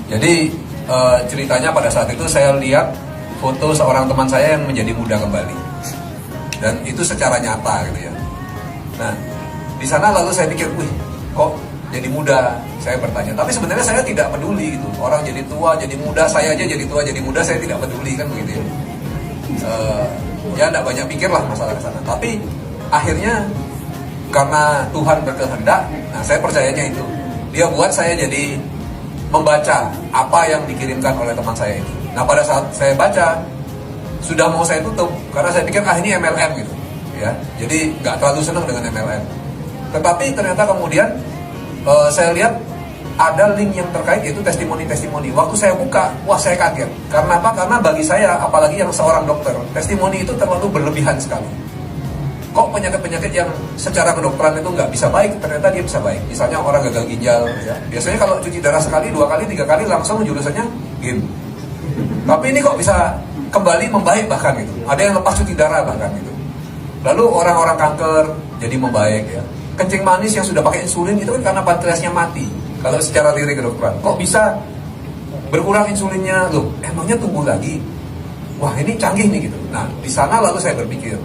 Jadi ceritanya pada saat itu saya lihat foto seorang teman saya yang menjadi muda kembali, dan itu secara nyata gitu ya. Nah, di sana lalu saya pikir, wih, kok jadi muda? Saya bertanya. Tapi sebenarnya saya tidak peduli gitu. Orang jadi tua, jadi muda, saya aja jadi tua, jadi muda, saya tidak peduli kan begitu ya. Ya tidak banyak pikir lah masalah ke sana. Tapi akhirnya karena Tuhan berkehendak, nah saya percayanya itu. Dia buat saya jadi membaca apa yang dikirimkan oleh teman saya ini. Nah pada saat saya baca, sudah mau saya tutup karena saya pikir ini MLM gitu ya. Jadi nggak terlalu senang dengan MLM. Tetapi ternyata kemudian saya lihat ada link yang terkait, yaitu testimoni-testimoni. Waktu saya buka, wah saya kaget. Karena apa? Karena bagi saya, apalagi yang seorang dokter, testimoni itu terlalu berlebihan sekali. Kok penyakit-penyakit yang secara kedokteran itu nggak bisa baik, ternyata dia bisa baik. Misalnya orang gagal ginjal, ya. Biasanya kalau cuci darah sekali, 2 kali, 3 kali langsung jurusannya gin. Tapi ini kok bisa kembali membaik bahkan gitu. Ada yang lepas cuci darah bahkan gitu. Lalu orang-orang kanker jadi membaik ya. Kencing manis yang sudah pakai insulin itu kan karena pankreasnya mati. Kalau secara teori kedokteran, kok bisa berkurang insulinnya? Loh, emangnya tumbuh lagi? Wah ini canggih nih gitu. Nah di sana lalu saya berpikir,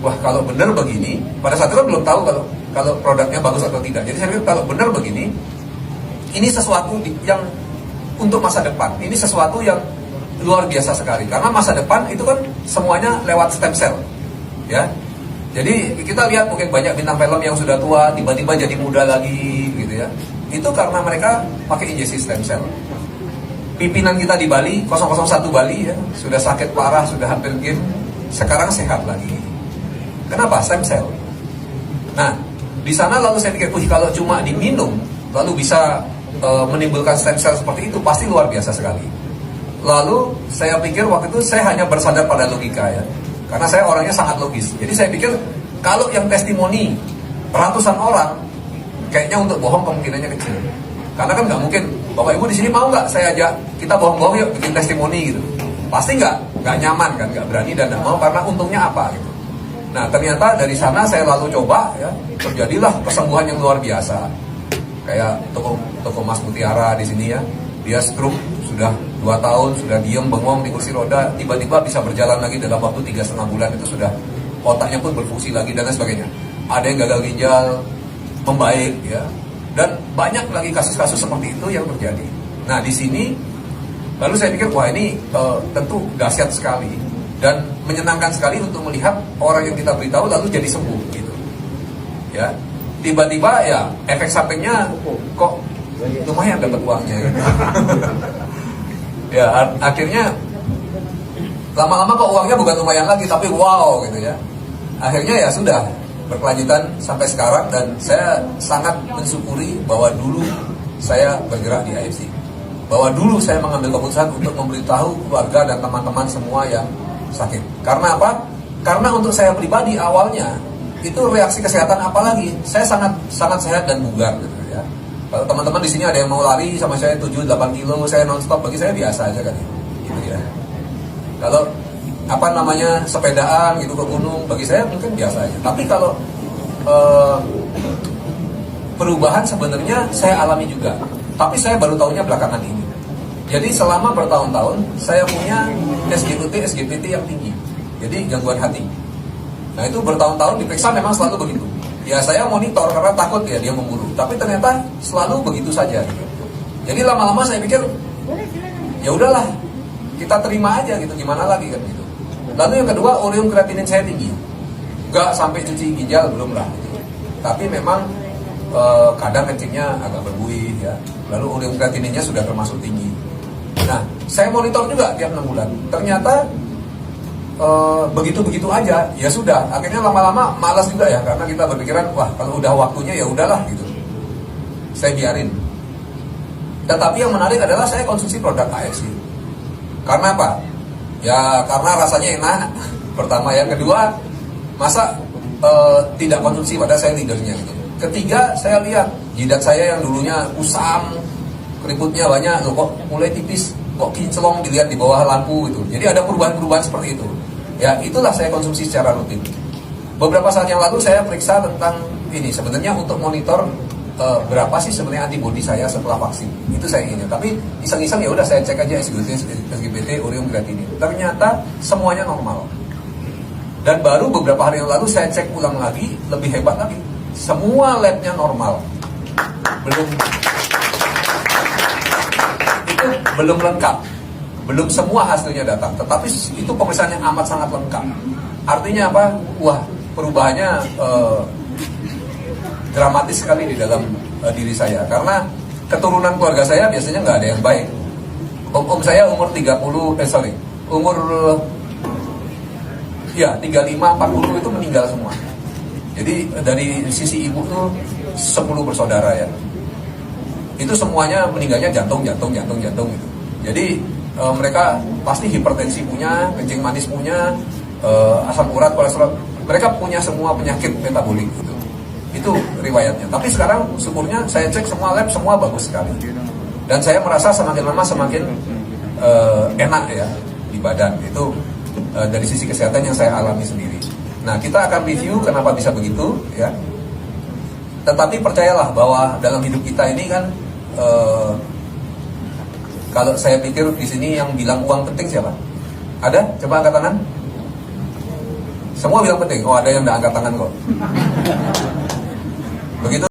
wah kalau benar begini, pada saat itu belum tahu kalau produknya bagus atau tidak. Jadi saya pikir kalau benar begini, ini sesuatu yang untuk masa depan. Ini sesuatu yang luar biasa sekali. Karena masa depan itu kan semuanya lewat stem cell, ya. Jadi kita lihat mungkin banyak bintang film yang sudah tua tiba-tiba jadi muda lagi, gitu ya. Itu karena mereka pakai injeksi stem cell. Pimpinan kita di Bali, 001 Bali ya, sudah sakit parah, sudah hampir gim, sekarang sehat lagi. Kenapa? Stem cell. Nah, di sana lalu saya pikir, kalau cuma diminum, lalu bisa menimbulkan stem cell seperti itu, pasti luar biasa sekali. Lalu saya pikir waktu itu saya hanya bersandar pada logika ya, karena saya orangnya sangat logis. Jadi saya pikir kalau yang testimoni ratusan orang, kayaknya untuk bohong kemungkinannya kecil. Karena kan nggak mungkin, Bapak Ibu di sini mau nggak saya ajak kita bohong-bohong yuk bikin testimoni gitu. Pasti nggak nyaman kan, nggak berani dan nggak mau karena untungnya apa gitu. Nah ternyata dari sana saya lalu coba ya, terjadilah kesembuhan yang luar biasa. Kayak toko Mas Mutiara di sini ya, dia stroke sudah 2 tahun, sudah diem bengong di kursi roda, tiba-tiba bisa berjalan lagi dalam waktu 3,5 bulan, itu sudah otaknya pun berfungsi lagi dan lain sebagainya. Ada yang gagal ginjal membaik ya, dan banyak lagi kasus-kasus seperti itu yang terjadi. Nah di sini lalu saya pikir wah ini tentu dahsyat sekali dan menyenangkan sekali untuk melihat orang yang kita beritahu lalu jadi sembuh gitu ya. Tiba-tiba ya efek sampingnya kok lumayan dapat uangnya gitu. Ya akhirnya lama-lama kok uangnya bukan lumayan lagi tapi wow gitu ya. Akhirnya ya sudah berkelanjutan sampai sekarang dan saya sangat mensyukuri bahwa dulu saya bergerak di AFC. Bahwa dulu saya mengambil keputusan untuk memberitahu keluarga dan teman-teman semua yang sakit. Karena apa? Karena untuk saya pribadi awalnya itu reaksi kesehatan apalagi saya sangat sehat dan bugar gitu ya. Kalau teman-teman di sini ada yang mau lari sama saya 7-8 kilo, saya nonstop, bagi saya biasa aja kan gitu ya. Kalau sepedaan gitu ke gunung, bagi saya mungkin biasa aja. Tapi kalau perubahan sebenarnya saya alami juga, tapi saya baru tahunya belakangan ini. Jadi selama bertahun-tahun saya punya SGPT yang tinggi, jadi gangguan hati. Nah itu bertahun-tahun diperiksa memang selalu begitu. Ya saya monitor karena takut ya dia memburu, tapi ternyata selalu begitu saja gitu. Jadi lama-lama saya pikir ya udahlah, kita terima aja gitu, gimana lagi kan gitu. Lalu yang kedua, ureum kreatinin saya tinggi. Gak sampai cuci ginjal, belum lah gitu. Tapi memang kadang kencingnya agak berbuih ya. Lalu ureum kreatininnya sudah termasuk tinggi. Nah saya monitor juga tiap 6 bulan. Ternyata begitu-begitu aja, ya sudah. Akhirnya lama-lama malas juga ya, karena kita berpikiran wah kalau udah waktunya ya udahlah gitu. Saya biarin. Tetapi yang menarik adalah saya konsumsi produk AFC. Karena apa? Ya karena rasanya enak. Pertama, yang kedua masa tidak konsumsi padahal saya leadernya gitu. Ketiga, saya lihat jidat saya yang dulunya kusam, keriputnya banyak, loh kok mulai tipis, kok kinclong dilihat di bawah lampu gitu. Jadi ada perubahan-perubahan seperti itu. Ya itulah saya konsumsi secara rutin. Beberapa saat yang lalu saya periksa tentang ini, sebenarnya untuk monitor berapa sih sebenarnya antibodi saya setelah vaksin. Itu saya ingin. Tapi iseng-iseng ya udah saya cek aja SGBT, ureum creatinine. Ternyata semuanya normal. Dan baru beberapa hari yang lalu saya cek ulang lagi, lebih hebat lagi. Semua labnya normal. Itu belum lengkap. Belum semua hasilnya datang. Tetapi itu pemeriksaan yang amat sangat lengkap. Artinya apa? Wah, perubahannya dramatis sekali di dalam diri saya. Karena keturunan keluarga saya biasanya nggak ada yang baik. Om saya umur 35-40 itu meninggal semua. Jadi dari sisi ibu tuh 10 bersaudara ya. Itu semuanya meninggalnya jantung gitu. Jadi mereka pasti hipertensi punya, kencing manis punya, asam urat, kolesterol. Mereka punya semua penyakit metabolik gitu. Itu riwayatnya. Tapi sekarang syukurnya saya cek semua lab, semua bagus sekali. Dan saya merasa semakin lama semakin enak ya di badan. Itu dari sisi kesehatan yang saya alami sendiri. Nah, kita akan review kenapa bisa begitu ya. Tetapi percayalah bahwa dalam hidup kita ini kan kalau saya pikir di sini yang bilang uang penting siapa? Ada? Coba angkat tangan. Semua bilang penting. Oh, ada yang udah angkat tangan kok. Begitu.